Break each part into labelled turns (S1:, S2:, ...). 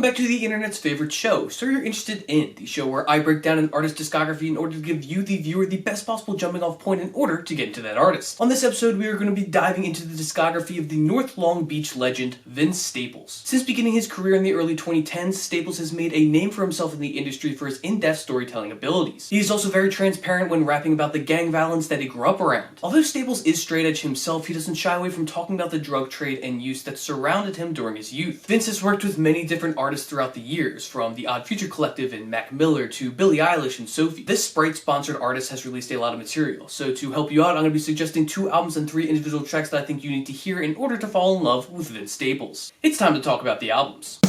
S1: back to the internet's favorite show, So You're Interested In, the show where I break down an artist's discography in order to give you, the viewer, the best possible jumping off point in order to get into that artist. On this episode, we are going to be diving into the discography of the North Long Beach legend, Vince Staples. Since beginning his career in the early 2010s, Staples has made a name for himself in the industry for his in-depth storytelling abilities. He is also very transparent when rapping about the gang violence that he grew up around. Although Staples is straight edge himself, he doesn't shy away from talking about the drug trade and use that surrounded him during his youth. Vince has worked with many different artists throughout the years, from the Odd Future Collective and Mac Miller to Billie Eilish and Sophie. This Sprite-sponsored artist has released a lot of material, so to help you out, I'm going to be suggesting 2 albums and 3 individual tracks that I think you need to hear in order to fall in love with Vince Staples. It's time to talk about the albums.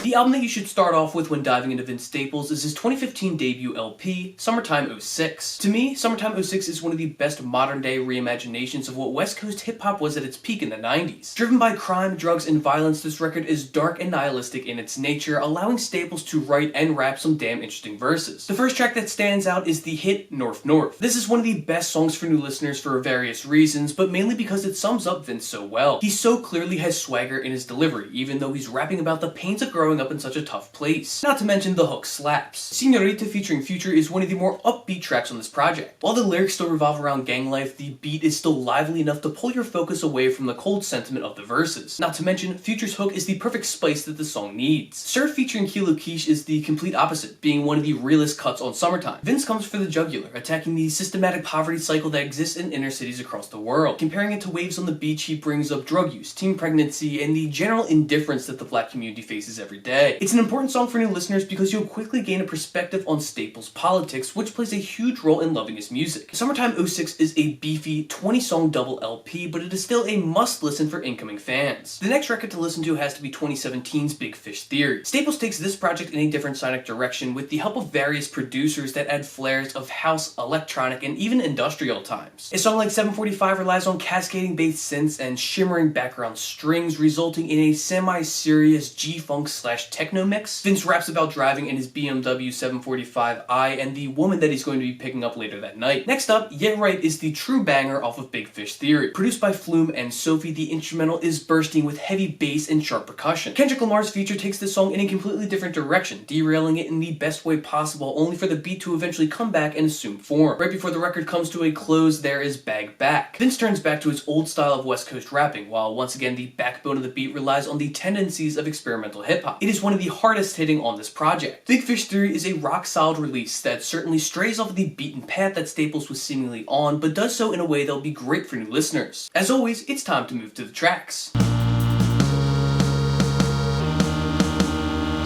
S1: The album that you should start off with when diving into Vince Staples is his 2015 debut LP, Summertime '06. To me, Summertime '06 is one of the best modern-day reimaginations of what West Coast hip-hop was at its peak in the 90s. Driven by crime, drugs, and violence, this record is dark and nihilistic in its nature, allowing Staples to write and rap some damn interesting verses. The first track that stands out is the hit North North. This is one of the best songs for new listeners for various reasons, but mainly because it sums up Vince so well. He so clearly has swagger in his delivery, even though he's rapping about the pains of growing up in such a tough place. Not to mention the hook slaps. Señorita featuring Future is one of the more upbeat tracks on this project. While the lyrics still revolve around gang life, the beat is still lively enough to pull your focus away from the cold sentiment of the verses. Not to mention, Future's hook is the perfect spice that the song needs. Surf featuring Kilo Quiche is the complete opposite, being one of the realest cuts on Summertime. Vince comes for the jugular, attacking the systematic poverty cycle that exists in inner cities across the world. Comparing it to Waves on the Beach, he brings up drug use, teen pregnancy, and the general indifference that the black community faces every day. It's an important song for new listeners because you'll quickly gain a perspective on Staples' politics, which plays a huge role in loving his music. Summertime '06 is a beefy 20-song double LP, but it is still a must-listen for incoming fans. The next record to listen to has to be 2017's Big Fish Theory. Staples takes this project in a different sonic direction with the help of various producers that add flares of house, electronic, and even industrial times. A song like 745 relies on cascading bass synths and shimmering background strings, resulting in a semi-serious G-funk/techno mix. Vince raps about driving in his BMW 745i and the woman that he's going to be picking up later that night. Next up, Yeah Right is the true banger off of Big Fish Theory. Produced by Flume and Sophie, the instrumental is bursting with heavy bass and sharp percussion. Kendrick Lamar's feature takes this song in a completely different direction, derailing it in the best way possible, only for the beat to eventually come back and assume form. Right before the record comes to a close, there is Bag Back. Vince turns back to his old style of West Coast rapping, while once again the backbone of the beat relies on the tendencies of experimental hip-hop. It is one of the hardest hitting on this project. Big Fish Theory is a rock-solid release that certainly strays off the beaten path that Staples was seemingly on, but does so in a way that will be great for new listeners. As always, it's time to move to the tracks.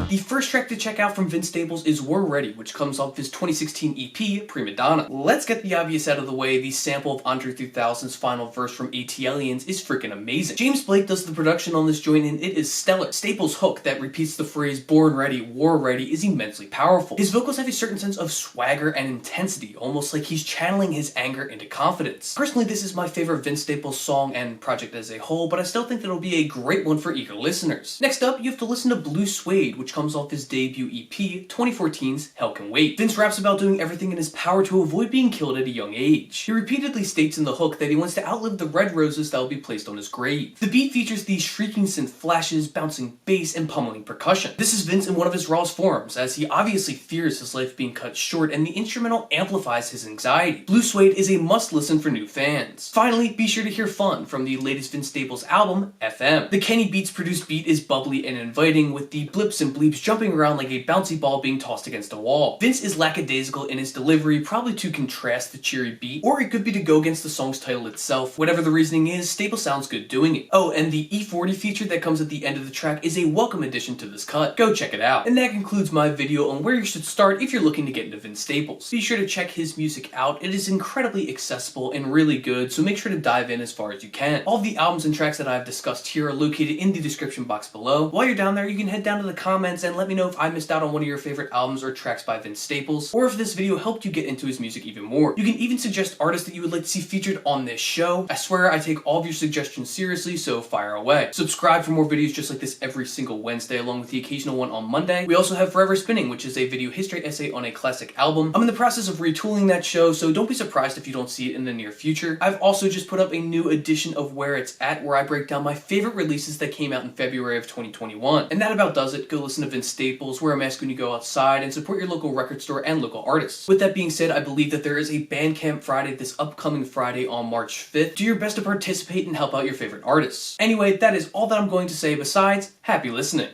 S1: The first track to check out from Vince Staples is We're Ready, which comes off his 2016 EP, Prima Donna. Let's get the obvious out of the way, the sample of Andre 3000's final verse from ATLiens is freaking amazing. James Blake does the production on this joint and it is stellar. Staples' hook that repeats the phrase Born Ready, War Ready is immensely powerful. His vocals have a certain sense of swagger and intensity, almost like he's channeling his anger into confidence. Personally, this is my favorite Vince Staples song and project as a whole, but I still think that it'll be a great one for eager listeners. Next up, you have to listen to Blue Suede, which comes off his debut EP, 2014's Hell Can Wait. Vince raps about doing everything in his power to avoid being killed at a young age. He repeatedly states in the hook that he wants to outlive the red roses that will be placed on his grave. The beat features these shrieking synth flashes, bouncing bass, and pummeling percussion. This is Vince in one of his rawest forms, as he obviously fears his life being cut short, and the instrumental amplifies his anxiety. Blue Suede is a must-listen for new fans. Finally, be sure to hear Fun from the latest Vince Staples album, FM. The Kenny Beats produced beat is bubbly and inviting, with the blips and bleeps jumping around like a bouncy ball being tossed against a wall. Vince is lackadaisical in his delivery, probably to contrast the cheery beat, or it could be to go against the song's title itself. Whatever the reasoning is, Staples sounds good doing it. Oh, and the E40 feature that comes at the end of the track is a welcome addition to this cut. Go check it out. And that concludes my video on where you should start if you're looking to get into Vince Staples. Be sure to check his music out. It is incredibly accessible and really good, so make sure to dive in as far as you can. All of the albums and tracks that I've discussed here are located in the description box below. While you're down there, you can head down to the comments comments and let me know if I missed out on one of your favorite albums or tracks by Vince Staples, or if this video helped you get into his music even more. You can even suggest artists that you would like to see featured on this show. I swear I take all of your suggestions seriously, so fire away. Subscribe for more videos just like this every single Wednesday, along with the occasional one on Monday. We also have Forever Spinning, which is a video history essay on a classic album. I'm in the process of retooling that show, so don't be surprised if you don't see it in the near future. I've also just put up a new edition of Where It's At, where I break down my favorite releases that came out in February of 2021. And that about does it. Go listen to Vince Staples, wear a mask when you go outside, and support your local record store and local artists. With that being said, I believe that there is a Bandcamp Friday this upcoming Friday on March 5th. Do your best to participate and help out your favorite artists. Anyway, that is all that I'm going to say besides, happy listening.